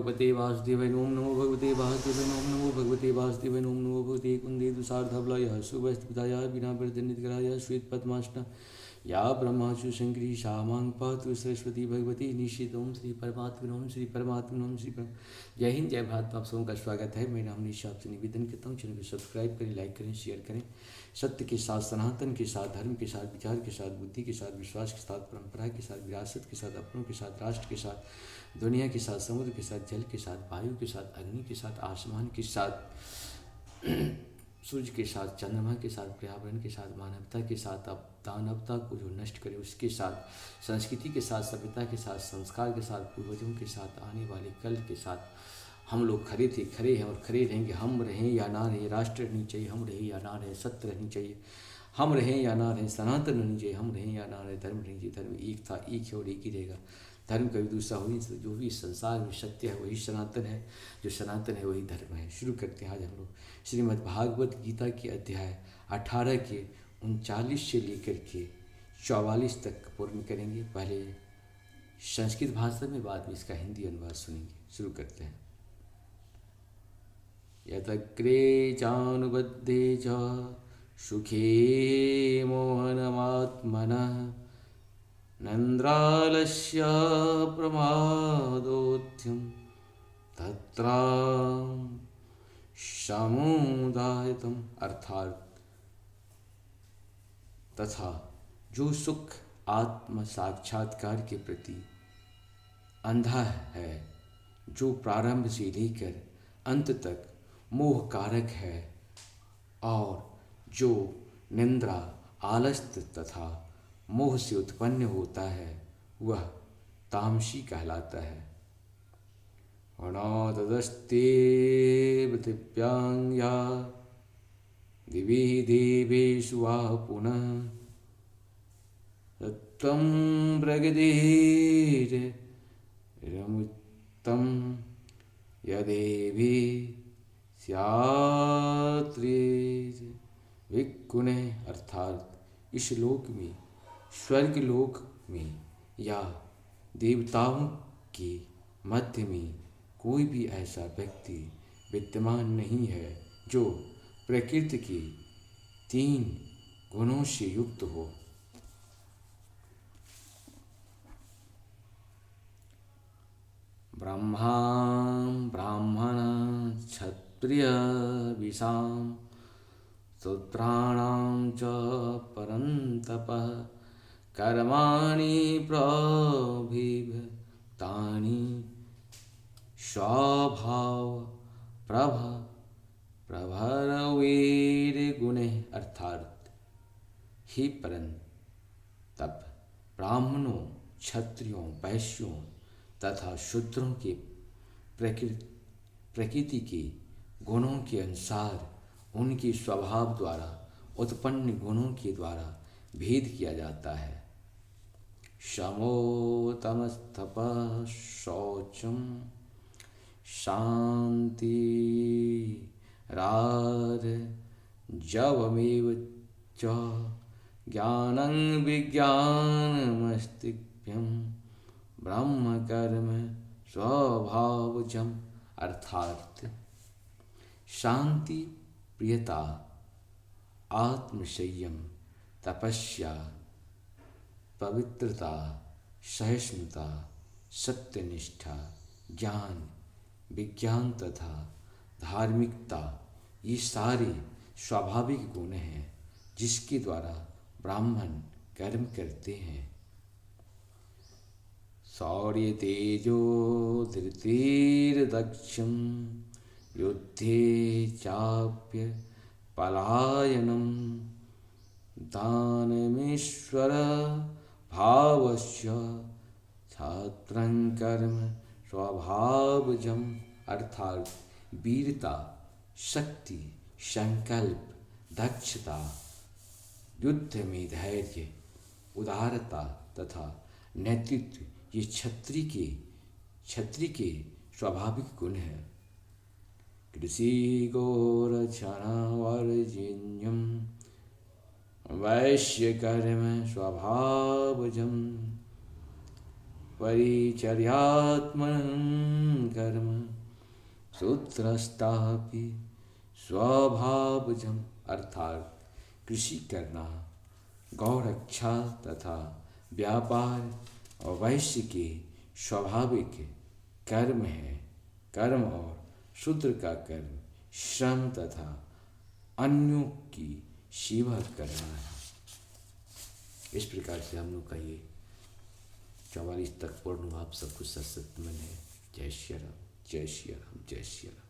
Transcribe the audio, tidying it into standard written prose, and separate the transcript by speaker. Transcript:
Speaker 1: भगवते वासुदेवाय ओम नमो भगवते वासुदेवाय ओम नमो भगवते वासुदेवाय ओम नमो भगवते कुंदे तुषारधवलाय शुभस्थिताय बिना वर्धनितकराय श्वेत पद्मासना या ब्रह्माचु शंकरी शामांग पातु सरस्वती भगवती निशित ओम श्री परमात्मा ओम श्री परमात्मा ओम श्री परम। जय हिंद जय भारत, आप सबों का स्वागत है। मेरा नाम निशा, आपसे निवेदन करता हूँ चैनल को सब्सक्राइब करें, लाइक करें, शेयर करें। सत्य के साथ, सनातन के साथ, धर्म के साथ, विचार के साथ, बुद्धि के साथ, विश्वास के साथ, परंपरा के साथ, विरासत के साथ, अपनों के साथ, राष्ट्र के साथ, दुनिया के साथ, समुद्र के साथ, जल के साथ, वायु के साथ, अग्नि के साथ, आसमान के साथ, सूर्य के साथ, चंद्रमा के साथ, पर्यावरण के साथ, मानवता के साथ, अब दानवता को जो नष्ट करे उसके साथ, संस्कृति के साथ, सभ्यता के साथ, संस्कार के साथ, पूर्वजों के साथ, आने वाले कल के साथ हम लोग खड़े थे, खड़े हैं और खड़े रहेंगे। हम रहें या ना रहें, राष्ट्र रहनी चाहिए, हम रहें या ना रहें, सत्य रहनी चाहिए, हम रहें या ना रहें, सनातन रहनी चाहिए, हम रहें या ना रहें, धर्म रहनी चाहिए। धर्म एक था, एक है और एक ही रहेगा। धर्म कभी दूसरा हो नहीं सकता। जो भी संसार में सत्य है वही सनातन है, जो सनातन है वही धर्म है। शुरू करते हैं आज हम लोग श्रीमद् भागवत गीता के अध्याय 18 के 39 से लेकर के 44 तक पूर्ण करेंगे। पहले संस्कृत भाषा में, बाद में इसका हिंदी अनुवाद सुनेंगे। शुरू करते हैं। यतग्रे चानुबद्धे च सुखे मोहनमात्मनः नंद्रालस्य प्रमादोत्यम तत्रा समुदायतम। अर्थात तथा जो सुख आत्म साक्षात्कार के प्रति अंधा है, जो प्रारंभ से लेकर अंत तक मोह कारक है, और जो निंद्रा, आलस्य तथा मोह से उत्पन्न होता है, वह तामसी कहलाता है। अनादस्ते पृथिव्यां दिवि देवेषु वा पुनः तत्त्वं प्रगतिरमुत्तम यदेवी स्यात्रेज विकुणे। अर्थात इस लोक में, स्वर्ग लोक में या देवताओं के मध्य में कोई भी ऐसा व्यक्ति विद्यमान नहीं है जो प्रकृति के 3 गुणों से युक्त हो। ब्रह्मा ब्राह्मण क्षत्रिय विषाम शूद्राणां च परन्तपः कर्माणि प्रभिभक्तानि स्वभाव प्रभरवीर्गुणे। अर्थात हे परंतप, ब्राह्मणों, क्षत्रियों, वैश्यों तथा शूद्रों के प्रकृति के गुणों के अनुसार उनके स्वभाव द्वारा उत्पन्न गुणों के द्वारा भेद किया जाता है। शमो तमस्तपः शौचम शांति जवमेव च ज्ञानं विज्ञानमस्तिभ्यं ब्रह्म कर्म स्वभावजम। अर्थात शांति, प्रियता, आत्मसंयम, तपस्या, पवित्रता, सहिष्णुता, सत्यनिष्ठा, ज्ञान, विज्ञान तथा धार्मिकता, ये सारे स्वाभाविक गुण हैं जिसके द्वारा ब्राह्मण कर्म करते हैं। शौर्य तेजो धृतिर्दक्षं युद्धे चाप्य पलायनम दानमीश्वर भावस्य छात्रं कर्म स्वभावजम। अर्थात वीरता, शक्ति, संकल्प, दक्षता, युद्ध में धैर्य, उदारता तथा नेतृत्व, ये क्षत्रिय के स्वाभाविक गुण हैं। कृषि गोरक्षणवर्जिन्यं वैश्य कर्म स्वभावजं परिचर्यात्मनं कर्म सूत्रस्तापि स्वभावजम, अर्थात कृषि करना गौरक्षा तथा व्यापार और वैश्य के स्वाभाविक कर्म है। कर्म और शूद्र का कर्म श्रम तथा अन्यों की सेवा करना है। इस प्रकार से हम लोग का ये 44 तक पूर्ण हुआ। आप सब कुछ सत्संग में है। जय श्री राम, जय श्री राम, जय श्री राम।